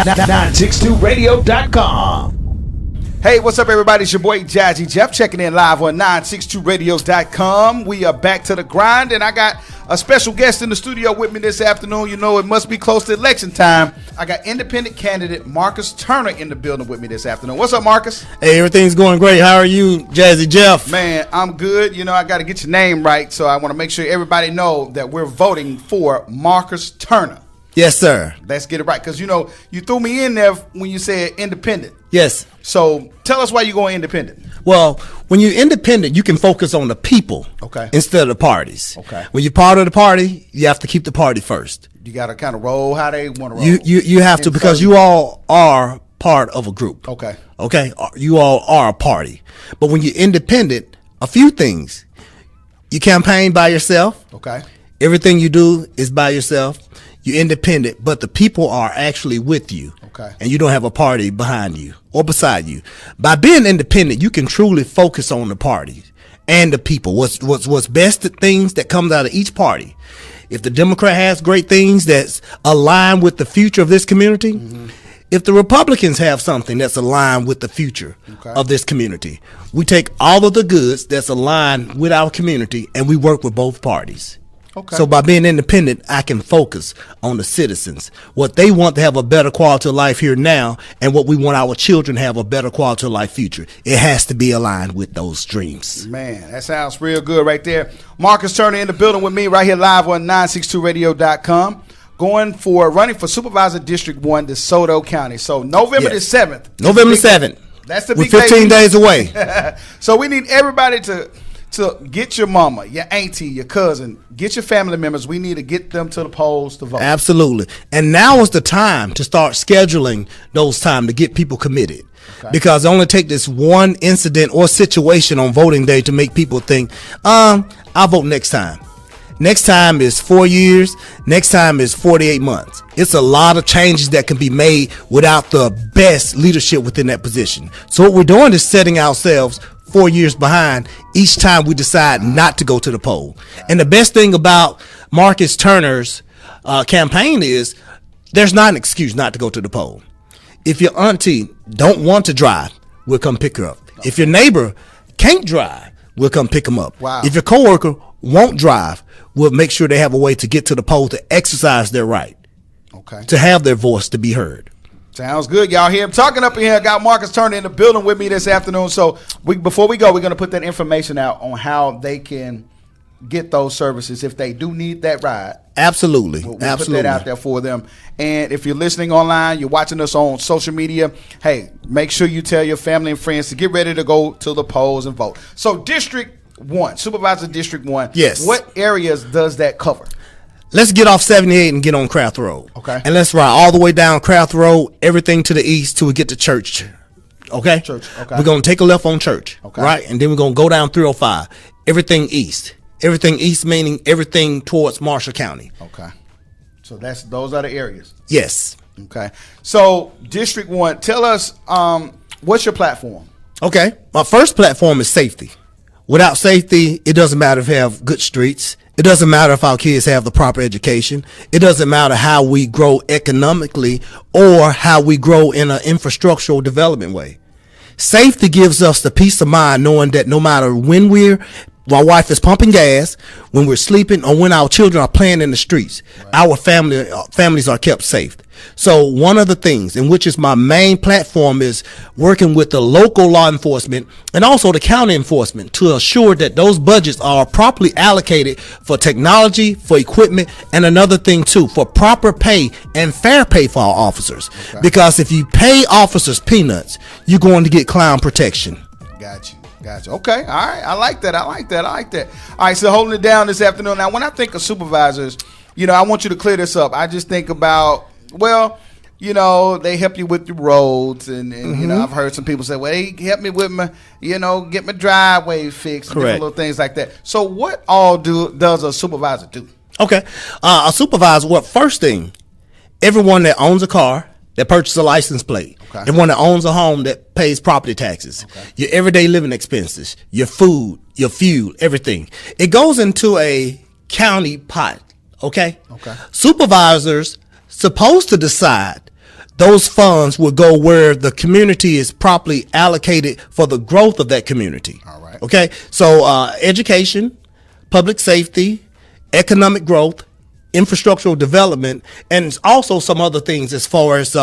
962radio.com. Hey, what's up, everybody? It's your boy Jazzy Jeff checking in live on 962radios.com. We are back to the grind, and I got a special guest in the studio with me this afternoon. You know, it must be close to election time. I got independent candidate Marcus Turner in the building with me this afternoon. What's up, Marcus? Hey, everything's going great. How are you, Jazzy Jeff? Man, I'm good. You know, I got to get your name right, so I want to make sure everybody know that we're voting for Marcus Turner. Yes, sir. Let's get it right, because, you know, you threw me in there when you said independent. Yes. So tell us why you're going independent. Well, when you're independent, you can focus on the people instead of the parties. Okay. When you're part of the party, you have to keep the party first. You got to kind of roll how they want to roll. You have to, because you all are part of a group. Okay. Okay. You all are a party. But when you're independent, a few things. You campaign by yourself. Okay. Everything you do is by yourself. You're independent, but the people are actually with you. Okay. And you don't have a party behind you or beside you. By being independent, you can truly focus on the party and the people. What's best things that comes out of each party. If the Democrat has great things that's aligned with the future of this community, if the Republicans have something that's aligned with the future of this community, we take all of the goods that's aligned with our community and we work with both parties. Okay. So by being independent, I can focus on the citizens, what they want to have a better quality of life here now, and what we want our children to have a better quality of life future. It has to be aligned with those dreams. Man, that sounds real good right there. Marcus Turner in the building with me right here live on 962radio.com. Running for Supervisor District 1, Desoto County. So November the 7th. November the 7th. That's the big day. We're 15 days away. So we need everybody to get your mama, your auntie, your cousin, get your family members. We need to get them to the polls to vote. Absolutely. And now is the time to start scheduling those time to get people committed. Okay. Because it only take this one incident or situation on voting day to make people think, I'll vote next time. Next time is 4 years. Next time is 48 months. It's a lot of changes that can be made without the best leadership within that position. So what we're doing is setting ourselves 4 years behind each time we decide not to go to the poll. And the best thing about Marcus Turner's campaign is there's not an excuse not to go to the poll. If your auntie don't want to drive, we'll come pick her up. If your neighbor can't drive, we'll come pick them up. Wow. If your coworker won't drive, we'll make sure they have a way to get to the poll to exercise their right, to have their voice to be heard. Sounds good. Y'all hear him talking up in here. I got Marcus Turner in the building with me this afternoon. So before we go, we're going to put that information out on how they can get those services if they do need that ride. Absolutely. We'll put that out there for them. And if you're listening online, you're watching us on social media, hey, make sure you tell your family and friends to get ready to go to the polls and vote. So District 1, Supervisor District 1. Yes. What areas does that cover? Let's get off 78 and get on Craft Road. Okay. And let's ride all the way down Craft Road, everything to the east till we get to Church. Okay? Church. Okay. We're going to take a left on Church. Okay. Right? And then we're going to go down 305. Everything east. Everything east meaning everything towards Marshall County. Okay. So those are the areas. Yes. Okay. So District 1, tell us what's your platform? Okay. My first platform is safety. Without safety, it doesn't matter if we have good streets. It doesn't matter if our kids have the proper education. It doesn't matter how we grow economically or how we grow in an infrastructural development way. Safety gives us the peace of mind knowing that no matter when my wife is pumping gas, when we're sleeping, or when our children are playing in the streets, our families are kept safe. So one of the things, in which is my main platform, is working with the local law enforcement and also the county enforcement to assure that those budgets are properly allocated for technology, for equipment, and another thing too, for proper pay and fair pay for our officers. Okay. Because if you pay officers peanuts, you're going to get clown protection. Gotcha. Okay. All right. I like that. All right. So holding it down this afternoon. Now, when I think of supervisors, you know, I want you to clear this up. I just think about, well, you know, they help you with the roads, and you know, I've heard some people say, well, they help me with my, you know, get my driveway fixed, and different little things like that. So what all does a supervisor do? Okay. A supervisor, well, first thing, everyone that owns a car, that purchases a license plate, everyone that owns a home that pays property taxes, your everyday living expenses, your food, your fuel, everything. It goes into a county pot, okay? Supervisors supposed to decide those funds will go where the community is properly allocated for the growth of that community. All right. Okay. So education, public safety, economic growth, infrastructural development, and also some other things as far as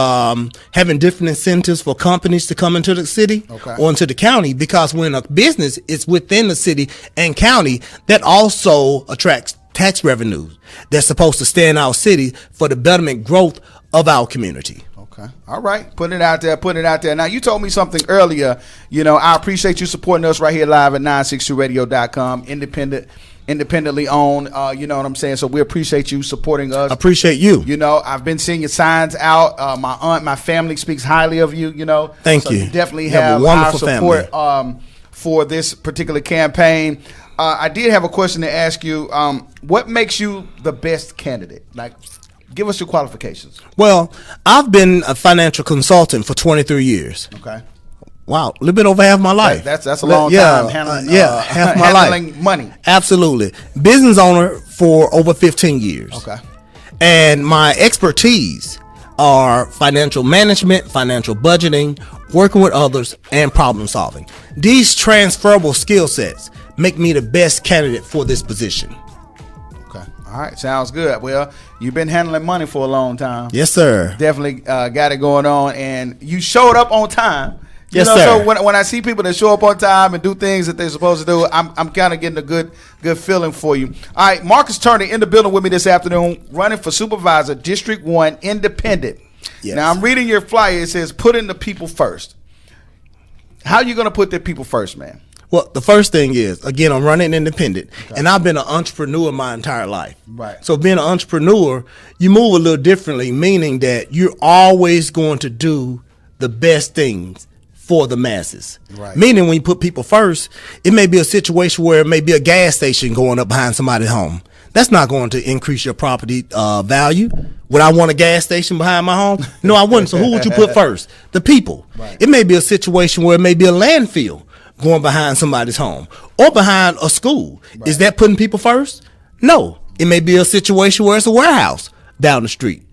having different incentives for companies to come into the city or into the county, because when a business is within the city and county, that also attracts tax revenues that's supposed to stay in our city for the betterment growth of our community. Okay. All right. Putting it out there. Putting it out there. Now, you told me something earlier. You know, I appreciate you supporting us right here live at 962radio.com. Independently owned. You know what I'm saying? So we appreciate you supporting us. Appreciate you. You know, I've been seeing your signs out. My family speaks highly of you, you know. Thank you. You definitely You have a wonderful our support for this particular campaign. I did have a question to ask you. What makes you the best candidate? Like, give us your qualifications. Well, I've been a financial consultant for 23 years. Okay. Wow, a little bit over half my life. That's a long time handling, half my handling life. Money. Absolutely. Business owner for over 15 years. Okay. And my expertise are financial management, financial budgeting, working with others, and problem solving. These transferable skill sets make me the best candidate for this position. Okay. All right. Sounds good. Well, you've been handling money for a long time. Yes, sir. Definitely got it going on, and you showed up on time. Yes, sir. sir. So when I see people that show up on time and do things that they're supposed to do, I'm kind of getting a good feeling for you. All right, Marcus Turner in the building with me this afternoon, running for Supervisor District 1 Independent. Yes. Now, I'm reading your flyer. It says, putting the people first. How are you going to put the people first, man? Well, the first thing is, again, I'm running independent, and I've been an entrepreneur my entire life. Right. So being an entrepreneur, you move a little differently, meaning that you're always going to do the best things for the masses. Right. Meaning when you put people first, it may be a situation where it may be a gas station going up behind somebody's home. That's not going to increase your property value. Would I want a gas station behind my home? No, I wouldn't. So who would you put first? The people. Right. It may be a situation where it may be a landfill going behind somebody's home or behind a school. Right. Is that putting people first? No. It may be a situation where it's a warehouse down the street.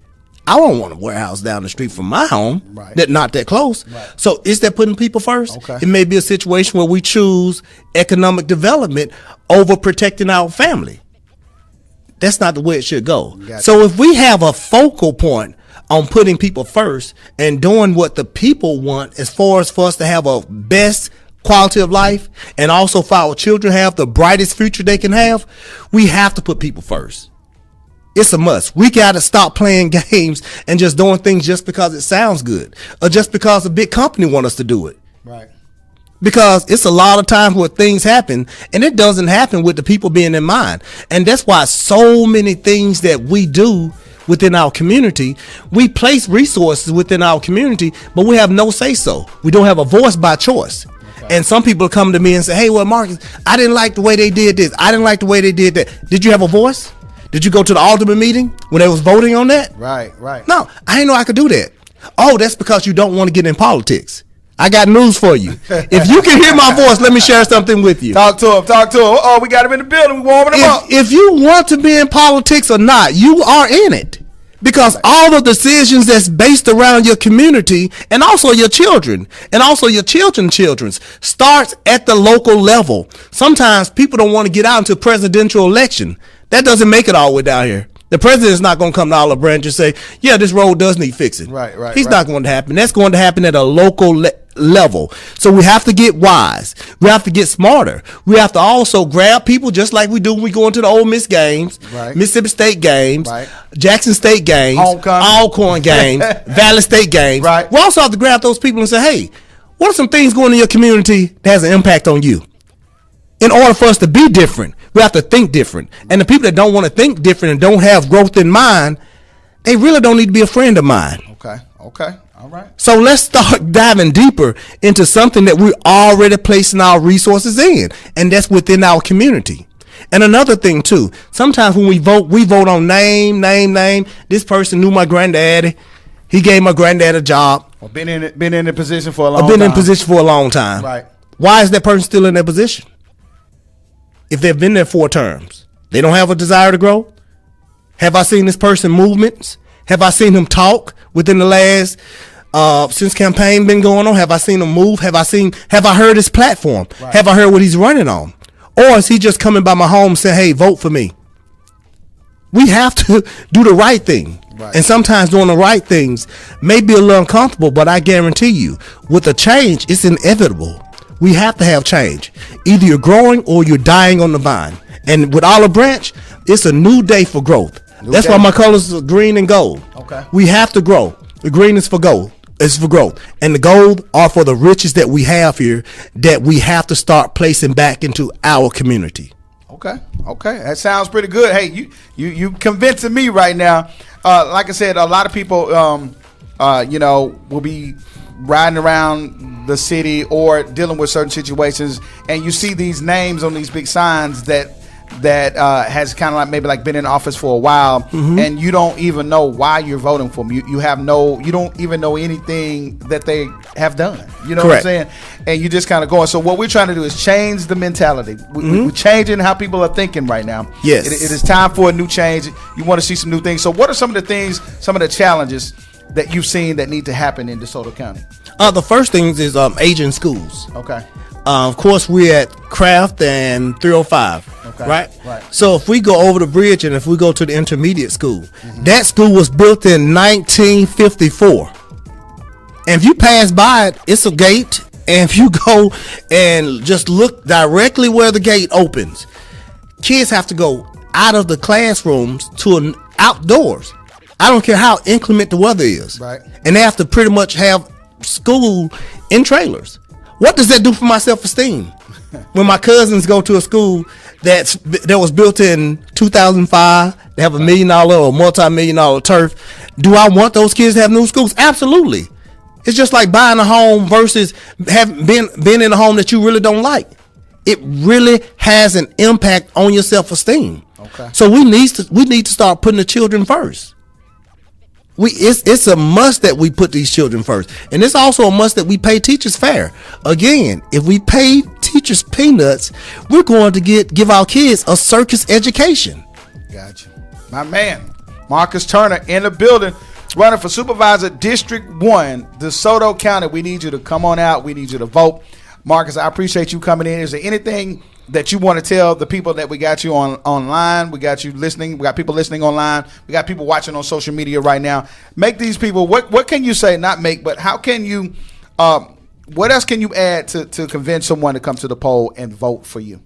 I don't want a warehouse down the street from my home. Right. That not that close. Right. So is that putting people first? Okay. It may be a situation where we choose economic development over protecting our family. That's not the way it should go. Gotcha. So if we have a focal point on putting people first and doing what the people want as far as for us to have a best quality of life and also for our children have the brightest future they can have, we have to put people first. It's a must. We got to stop playing games and just doing things just because it sounds good or just because a big company want us to do it. Right. Because it's a lot of times where things happen and it doesn't happen with the people being in mind. And that's why so many things that we do within our community, we place resources within our community, but we have no say so. We don't have a voice by choice. Okay. And some people come to me and say, hey, well, Marcus, I didn't like the way they did this. I didn't like the way they did that. Did you have a voice? Did you go to the alderman meeting when they was voting on that? Right, right. No, I didn't know I could do that. Oh, that's because you don't want to get in politics. I got news for you. If you can hear my voice, let me share something with you. Talk to him. Oh, we got him in the building. We warming him up. If you want to be in politics or not, you are in it. Because all the decisions that's based around your community and also your children and also your children's starts at the local level. Sometimes people don't want to get out into presidential election. That doesn't make it all the way down here. The president is not going to come to Olive Branch and say, yeah, this road does need fixing. Right. He's not going to happen. That's going to happen at a local level. So we have to get wise. We have to get smarter. We have to also grab people just like we do when we go into the Ole Miss games, right. Mississippi State games, right. Jackson State games, Alcorn games, Valley State games. Right. We also have to grab those people and say, hey, what are some things going in your community that has an impact on you? In order for us to be different, we have to think different. And the people that don't want to think different and don't have growth in mind, they really don't need to be a friend of mine. Okay. All right. So let's start diving deeper into something that we're already placing our resources in, and that's within our community. And another thing too, sometimes when we vote on name. This person knew my granddaddy. He gave my granddad a job. Well, been in the position for a long time. Been in position for a long time. Right. Why is that person still in that position? If they've been there 4 terms, they don't have a desire to grow. Have I seen this person movements? Have I seen him talk within the last since campaign been going on? Have I seen him move? Have I heard his platform? Right. Have I heard what he's running on? Or is he just coming by my home saying, hey, vote for me? We have to do the right thing. Right. And sometimes doing the right things may be a little uncomfortable, but I guarantee you, with a change, it's inevitable. We have to have change. Either you're growing or you're dying on the vine. And with Olive Branch, it's a new day for growth. That's why my colors are green and gold. Okay. We have to grow. The green is for gold. It's for growth. And the gold are for the riches that we have here that we have to start placing back into our community. Okay. That sounds pretty good. Hey, you convincing me right now. Like I said, a lot of people, will be riding around the city or dealing with certain situations, and you see these names on these big signs that has kind of like maybe like been in office for a while, and you don't even know why you're voting for them. You don't even know anything that they have done. You know Correct. What I'm saying? And you just kind of going. So what we're trying to do is change the mentality. We're changing how people are thinking right now. Yes, it is time for a new change. You want to see some new things. So what are some of the challenges that you've seen that need to happen in DeSoto County? The first things is aging schools. Okay. Of course, we're at Craft and 305, okay. Right? So if we go over the bridge and if we go to the intermediate school, that school was built in 1954. And if you pass by it, it's a gate. And if you go and just look directly where the gate opens, kids have to go out of the classrooms to an outdoors. I don't care how inclement the weather is. Right. And they have to pretty much have school in trailers. What does that do for my self-esteem? When my cousins go to a school that was built in 2005, they have $1 million or multi-million-dollar turf. Do I want those kids to have new schools? Absolutely. It's just like buying a home versus having been in a home that you really don't like. It really has an impact on your self-esteem. Okay. So we need to start putting the children first. It's a must that we put these children first. And it's also a must that we pay teachers fair. Again, if we pay teachers peanuts, we're going to give our kids a circus education. Gotcha. My man, Marcus Turner in the building, running for Supervisor District 1, DeSoto County. We need you to come on out. We need you to vote. Marcus, I appreciate you coming in. Is there anything that you want to tell the people that we got you online? We got you listening. We got people listening online. We got people watching on social media right now. Make these people, what can you say, not make, but how can you, what else can you add to convince someone to come to the poll and vote for you?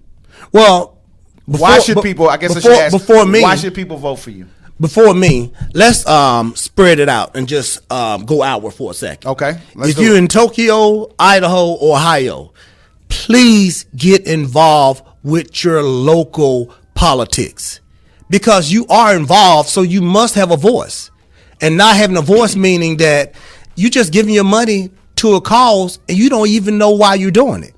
Well, why should people vote for you? Before me, let's spread it out and just go outward for a second. Okay. If you're in Tokyo, Idaho, or Ohio, please get involved with your local politics, because you are involved, so you must have a voice. And not having a voice meaning that you just giving your money to a cause and you don't even know why you're doing it.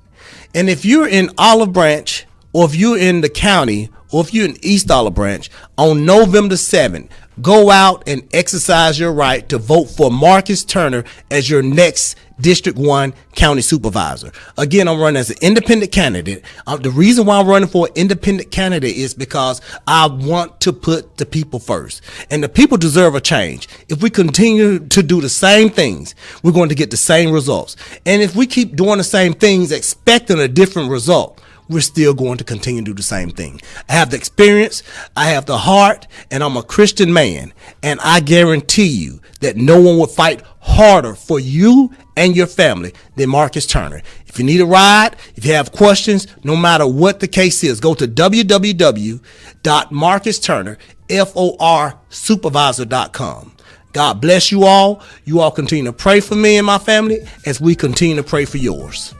And if you're in Olive Branch, or if you're in the county, or if you're in East Olive Branch, on November 7th, go out and exercise your right to vote for Marcus Turner as your next District 1 County Supervisor. Again, I'm running as an independent candidate. The reason why I'm running for an independent candidate is because I want to put the people first. And the people deserve a change. If we continue to do the same things, we're going to get the same results. And if we keep doing the same things expecting a different result, we're still going to continue to do the same thing. I have the experience, I have the heart, and I'm a Christian man. And I guarantee you that no one will fight harder for you and your family than Marcus Turner. If you need a ride, if you have questions, no matter what the case is, go to www.marcusturner.supervisor.com. God bless you all. You all continue to pray for me and my family as we continue to pray for yours.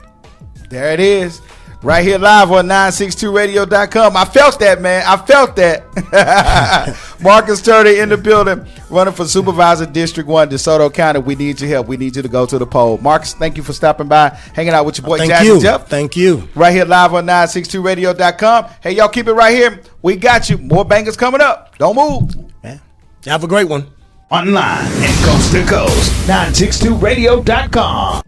There it is. Right here live on 962radio.com. I felt that, man. I felt that. Marcus Turner in the building, running for Supervisor District 1, DeSoto County. We need your help. We need you to go to the poll. Marcus, thank you for stopping by, hanging out with your boy, Jazzy Jeff. Thank you. Right here live on 962radio.com. Hey, y'all keep it right here. We got you. More bangers coming up. Don't move. Yeah. Have a great one. Online and coast to coast, 962radio.com.